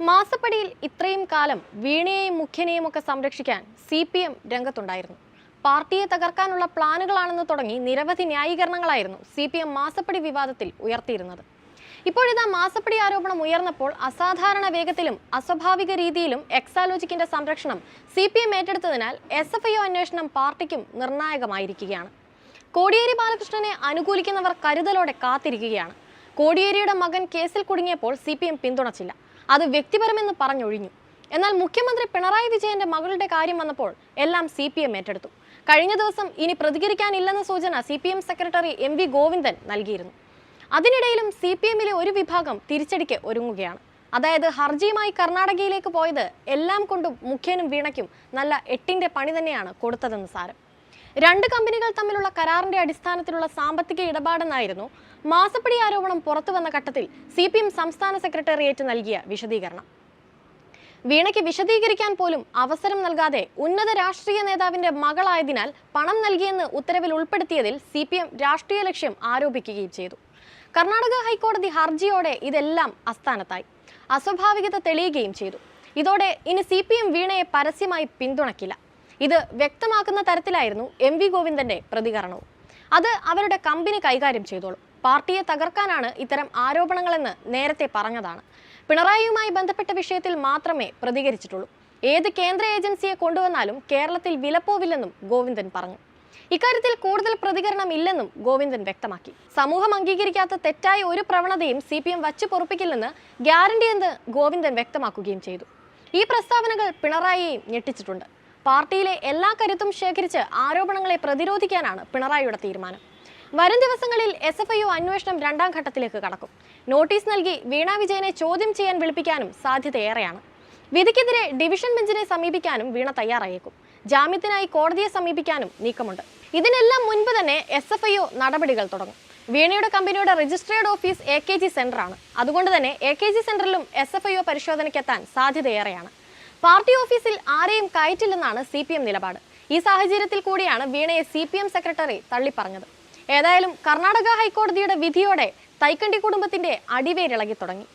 മാസപ്പടിയിൽ ഇത്രയും കാലം വീണയെയും മുഖ്യനെയും ഒക്കെ സംരക്ഷിക്കാൻ CPM രംഗത്തുണ്ടായിരുന്നു. പാർട്ടിയെ തകർക്കാനുള്ള പ്ലാനുകളാണെന്ന് തുടങ്ങി നിരവധി ന്യായീകരണങ്ങളായിരുന്നു CPM മാസപ്പടി വിവാദത്തിൽ ഉയർത്തിയിരുന്നത്. ഇപ്പോഴിതാ മാസപ്പടി ആരോപണം ഉയർന്നപ്പോൾ അസാധാരണ വേഗത്തിലും അസ്വാഭാവിക രീതിയിലും എക്സാലോജിക്കിന്റെ സംരക്ഷണം CPM ഏറ്റെടുത്തതിനാൽ SFIO അന്വേഷണം പാർട്ടിക്കും നിർണായകമായിരിക്കുകയാണ്. കോടിയേരി ബാലകൃഷ്ണനെ അനുകൂലിക്കുന്നവർ കരുതലോടെ കാത്തിരിക്കുകയാണ്. കോടിയേരിയുടെ മകൻ കേസിൽ കുടുങ്ങിയപ്പോൾ CPM പിന്തുണച്ചില്ല, അത് വ്യക്തിപരമെന്ന് പറഞ്ഞൊഴിഞ്ഞു. എന്നാൽ മുഖ്യമന്ത്രി പിണറായി വിജയന്റെ മകളുടെ കാര്യം വന്നപ്പോൾ എല്ലാം CPM ഏറ്റെടുത്തു. കഴിഞ്ഞ ദിവസം ഇനി പ്രതികരിക്കാനില്ലെന്ന സൂചന CPM സെക്രട്ടറി MV ഗോവിന്ദൻ നൽകിയിരുന്നു. അതിനിടയിലും CPMലെ ഒരു വിഭാഗം തിരിച്ചടിക്ക് ഒരുങ്ങുകയാണ്. അതായത് ഹർജിയുമായി കർണാടകയിലേക്ക് പോയത് എല്ലാം കൊണ്ടും മുഖ്യനും വീണയ്ക്കും നല്ല എട്ടിന്റെ പണി തന്നെയാണ് കൊടുത്തതെന്ന് സാരം. രണ്ട് കമ്പനികൾ തമ്മിലുള്ള കരാറിന്റെ അടിസ്ഥാനത്തിലുള്ള സാമ്പത്തിക ഇടപാടെന്നായിരുന്നു മാസപ്പടി ആരോപണം പുറത്തുവന്ന ഘട്ടത്തിൽ CPM സംസ്ഥാന സെക്രട്ടേറിയറ്റ് നൽകിയ വിശദീകരണം. വീണയ്ക്ക് വിശദീകരിക്കാൻ പോലും അവസരം നൽകാതെ ഉന്നത രാഷ്ട്രീയ നേതാവിന്റെ മകളായതിനാൽ പണം നൽകിയെന്ന് ഉത്തരവിൽ ഉൾപ്പെടുത്തിയതിൽ CPM രാഷ്ട്രീയ ലക്ഷ്യം ആരോപിക്കുകയും ചെയ്തു. കർണാടക ഹൈക്കോടതി ഹർജിയോടെ ഇതെല്ലാം അസ്ഥാനത്തായി, അസ്വാഭാവികത തെളിയുകയും ചെയ്തു. ഇതോടെ ഇനി CPM വീണയെ പരസ്യമായി പിന്തുണയ്ക്കില്ല. ഇത് വ്യക്തമാക്കുന്ന തരത്തിലായിരുന്നു MV ഗോവിന്ദന്റെ പ്രതികരണവും. അത് അവരുടെ കമ്പനി കൈകാര്യം ചെയ്തോളും, പാർട്ടിയെ തകർക്കാനാണ് ഇത്തരം ആരോപണങ്ങളെന്ന് നേരത്തെ പറഞ്ഞതാണ്. പിണറായിയുമായി ബന്ധപ്പെട്ട വിഷയത്തിൽ മാത്രമേ പ്രതികരിച്ചിട്ടുള്ളൂ. ഏത് കേന്ദ്ര ഏജൻസിയെ കൊണ്ടുവന്നാലും കേരളത്തിൽ വിലപ്പോവില്ലെന്നും ഗോവിന്ദൻ പറഞ്ഞു. ഇക്കാര്യത്തിൽ കൂടുതൽ പ്രതികരണം ഇല്ലെന്നും ഗോവിന്ദൻ വ്യക്തമാക്കി. സമൂഹം അംഗീകരിക്കാത്ത തെറ്റായ ഒരു പ്രവണതയും CPM വച്ചു പൊറുപ്പിക്കില്ലെന്ന് ഗ്യാരണ്ടി എന്ന് ഗോവിന്ദൻ വ്യക്തമാക്കുകയും ചെയ്തു. ഈ പ്രസ്താവനകൾ പിണറായിയെയും ഞെട്ടിച്ചിട്ടുണ്ട്. പാർട്ടിയിലെ എല്ലാ കരുത്തും ശേഖരിച്ച് ആരോപണങ്ങളെ പ്രതിരോധിക്കാനാണ് പിണറായിയുടെ തീരുമാനം. വരും ദിവസങ്ങളിൽ SFIO അന്വേഷണം രണ്ടാം ഘട്ടത്തിലേക്ക് കടക്കും. നോട്ടീസ് നൽകി വീണ വിജയനെ ചോദ്യം ചെയ്യാൻ വിളിപ്പിക്കാനും സാധ്യതയേറെയാണ്. വിധിക്കെതിരെ ഡിവിഷൻ ബെഞ്ചിനെ സമീപിക്കാനും വീണ തയ്യാറായേക്കും. ജാമ്യത്തിനായി കോടതിയെ സമീപിക്കാനും നീക്കമുണ്ട്. ഇതിനെല്ലാം മുൻപ് തന്നെ SFIO നടപടികൾ തുടങ്ങും. വീണയുടെ കമ്പനിയുടെ രജിസ്ട്രേഡ് ഓഫീസ് AKG സെന്ററാണ്. അതുകൊണ്ട് തന്നെ AKG സെന്ററിലും SFIO പരിശോധനയ്ക്കെത്താൻ സാധ്യതയേറെയാണ്. പാർട്ടി ഓഫീസിൽ ആരെയും കയറ്റില്ലെന്നാണ് CPM നിലപാട്. ഈ സാഹചര്യത്തിൽ കൂടിയാണ് വീണയെ CPM സെക്രട്ടറി തള്ളിപ്പറഞ്ഞത്. ഏതായാലും കർണാടക ഹൈക്കോടതിയുടെ വിധിയോടെ തൈക്കണ്ടി കുടുംബത്തിന്റെ അടിവേരിളകി തുടങ്ങി.